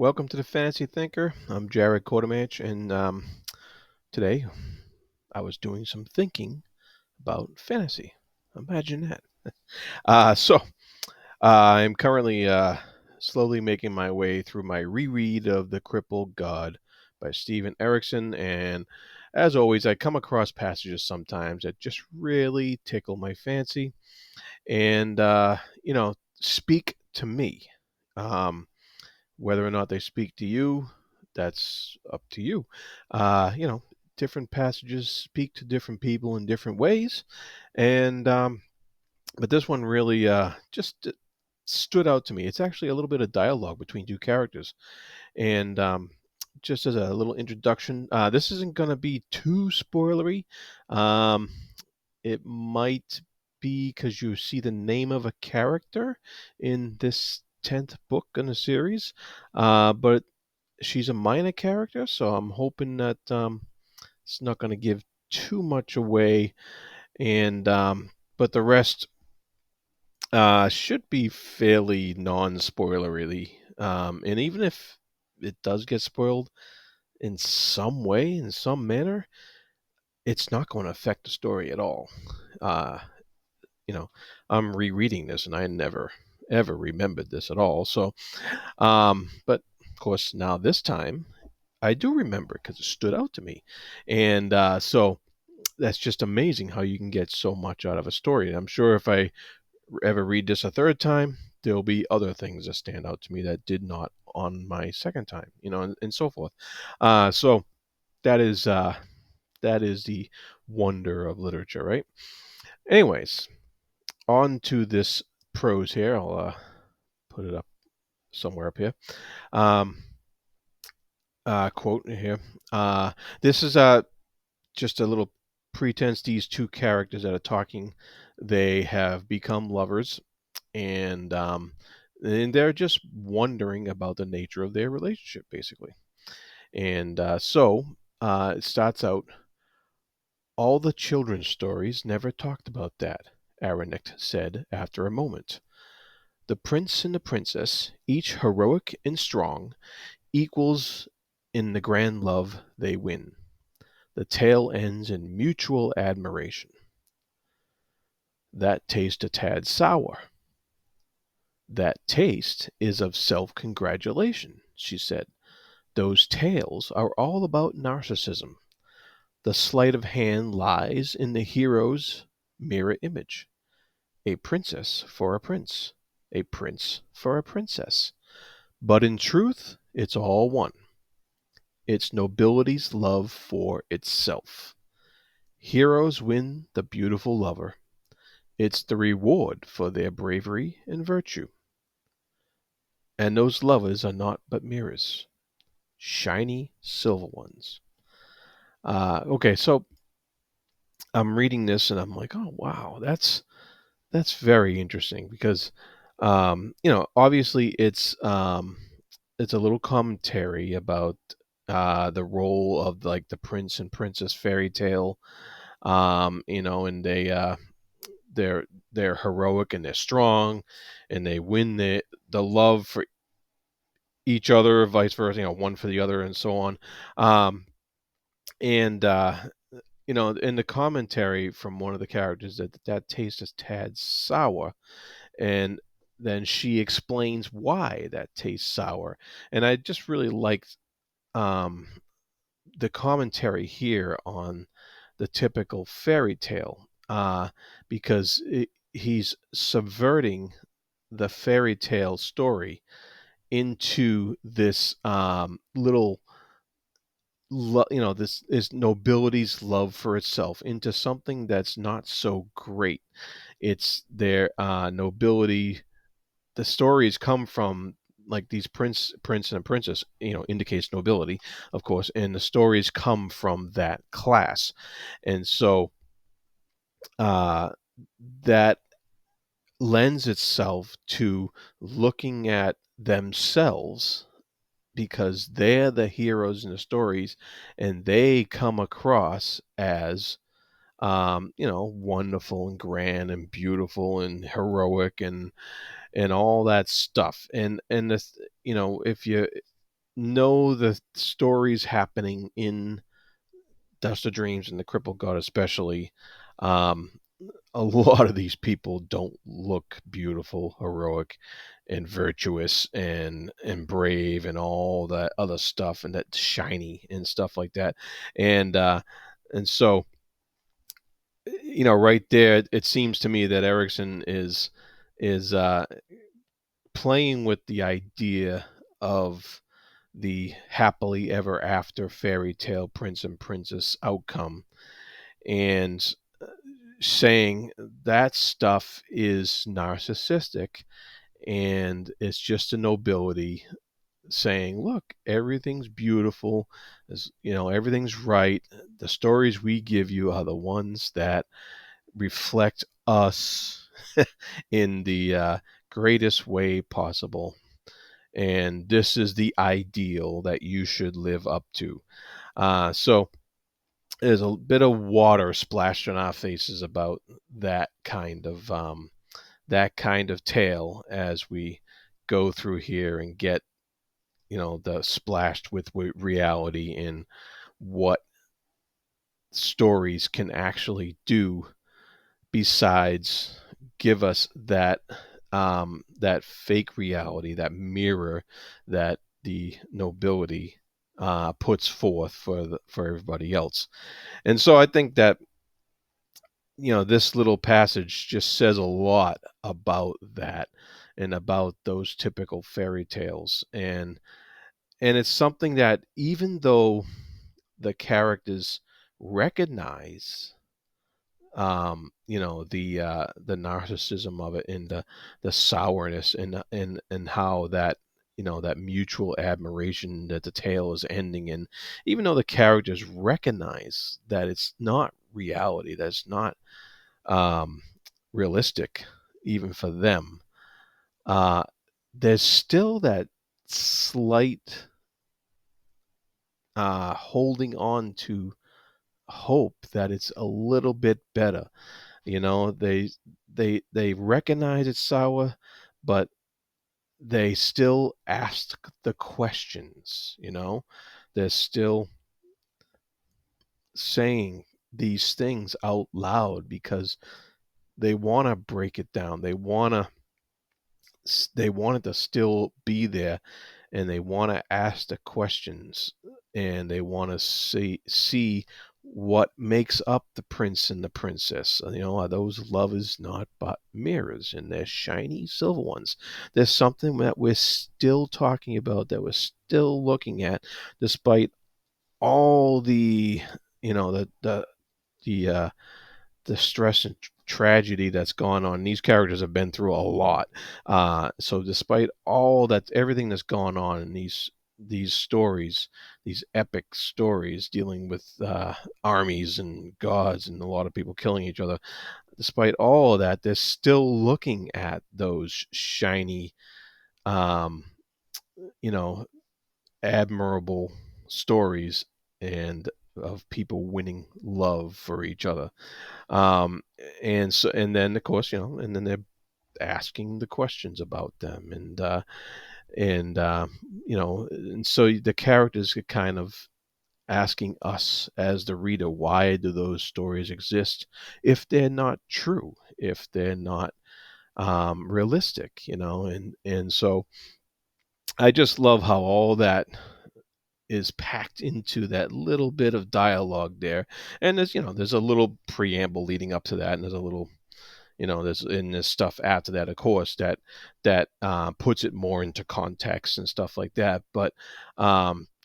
Welcome to the Fantasy Thinker. I'm Jared Quartermatch, and today I was doing some thinking about fantasy. Imagine that. I'm currently slowly making my way through my reread of The Crippled God by Stephen Erikson, and as always, I come across passages sometimes that just really tickle my fancy and speak to me. Um, Whether or not they speak to you, that's up to you. Uh, you know, Different passages speak to different people in different ways, and but this one really just stood out to me. It's actually a little bit of dialogue between two characters, and just as a little introduction, this isn't going to be too spoilery. Um, it might be because you see the name of a character in this 10th book in the series, but she's a minor character, so I'm hoping that it's not going to give too much away. And but the rest should be fairly non-spoilery. And even if it does get spoiled in some way, in some manner, it's not going to affect the story at all. Uh, you know, I'm rereading this, and I never ever remembered this at all. So, but of course, now this time I do remember because it stood out to me. And so that's just amazing how you can get so much out of a story. And I'm sure if I ever read this a third time, there'll be other things that stand out to me that did not on my second time, and so forth. So that is uh, that is the wonder of literature, right? Anyways, on to this prose here. I'll put it up somewhere up here. Um, Quote here. This is just a little pretense. These two characters that are talking, they have become lovers, and they're just wondering about the nature of their relationship, basically. And it starts out. All the children's stories never talked about that, Aranik said after a moment. The prince and the princess, each heroic and strong, equals in the grand love they win. The tale ends in mutual admiration. That tastes a tad sour. That taste is of self congratulation, she said. Those tales are all about narcissism. The sleight of hand lies in the hero's mirror image. A princess for a prince, a prince for a princess. But in truth, it's all one. It's nobility's love for itself. Heroes win the beautiful lover. It's the reward for their bravery and virtue. And those lovers are not but mirrors, shiny silver ones. Okay, so I'm reading this and I'm like, oh wow, that's very interesting because, obviously it's a little commentary about the role of like the prince and princess fairy tale, and they're heroic and they're strong, and they win the love for each other, vice versa, one for the other, and so on. And in the commentary from one of the characters that taste is tad sour, and then she explains why that tastes sour. And I just really liked um, the commentary here on the typical fairy tale, because he's subverting the fairy tale story into this little this is nobility's love for itself into something that's not so great. It's their nobility. The stories come from like these prince and a princess, indicates nobility, of course, and the stories come from that class. And so uh, that lends itself to looking at themselves because they're the heroes in the stories, and they come across as wonderful and grand and beautiful and heroic and all that stuff. And this, if you know the stories happening in Dust of Dreams and the Crippled God especially, um, a lot of these people don't look beautiful, heroic, and virtuous, and brave, and all that other stuff, and that shiny and stuff like that, and so right there, it seems to me that Erikson is playing with the idea of the happily ever after fairy tale prince and princess outcome, and saying that stuff is narcissistic, and it's just a nobility saying, look, everything's beautiful, everything's right, the stories we give you are the ones that reflect us in the greatest way possible, and this is the ideal that you should live up to. So there's a bit of water splashed on our faces about that kind of tale as we go through here and get the splashed with reality in what stories can actually do besides give us that fake reality, that mirror that the nobility puts forth for everybody else. And so I think that this little passage just says a lot about that, and about those typical fairy tales, and it's something that, even though the characters recognize the narcissism of it, and the sourness, and how that that mutual admiration that the tale is ending in, even though the characters recognize that it's not reality, that's not um, realistic, even for them, uh, there's still that slight holding on to hope that it's a little bit better. They recognize it's sour, but they still ask the questions. They're still saying these things out loud because they want to break it down. They want it to still be there, and they want to ask the questions, and they want to see what makes up the prince and the princess. Are those lovers not but mirrors, and they're shiny silver ones? There's something that we're still talking about, that we're still looking at, despite all the the the stress and tragedy that's gone on. These characters have been through a lot. So despite all that, everything that's gone on in these stories, these epic stories dealing with armies and gods and a lot of people killing each other, despite all of that, they're still looking at those shiny, um, you know, admirable stories, and of people winning love for each other. um, and then of course, and then they're asking the questions about them, and and so the characters are kind of asking us as the reader, why do those stories exist if they're not true, if they're not realistic, and so I just love how all that is packed into that little bit of dialogue there. And there's a little preamble leading up to that, and there's a little, there's stuff after that, of course, that puts it more into context and stuff like that. But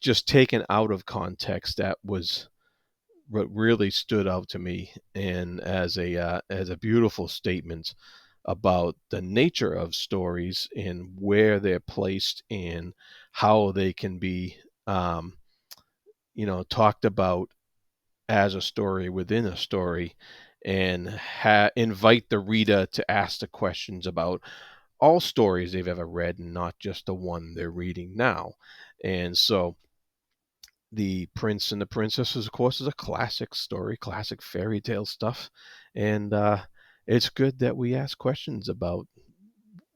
just taken out of context, that was what really stood out to me, and as a beautiful statement about the nature of stories, and where they're placed, and how they can be um, talked about as a story within a story, and invite the reader to ask the questions about all stories they've ever read, and not just the one they're reading now. And so the Prince and the Princess, of course, is a classic story, classic fairy tale stuff, and it's good that we ask questions about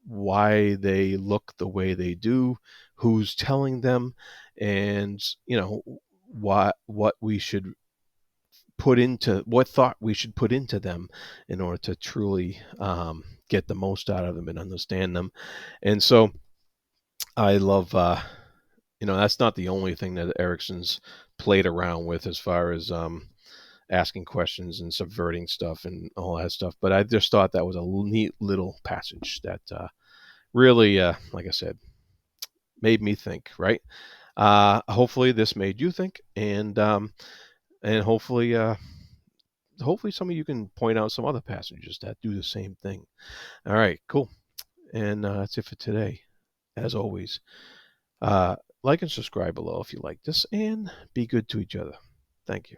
why they look the way they do, who's telling them, and what we should what thought we should put into them in order to truly get the most out of them and understand them. And so I love, that's not the only thing that Erikson's played around with as far as asking questions and subverting stuff and all that stuff. But I just thought that was a neat little passage that really, like I said, made me think. Right? Hopefully, this made you think, and hopefully some of you can point out some other passages that do the same thing. All right, cool. And that's it for today. As always, like and subscribe below if you like this, and be good to each other. Thank you.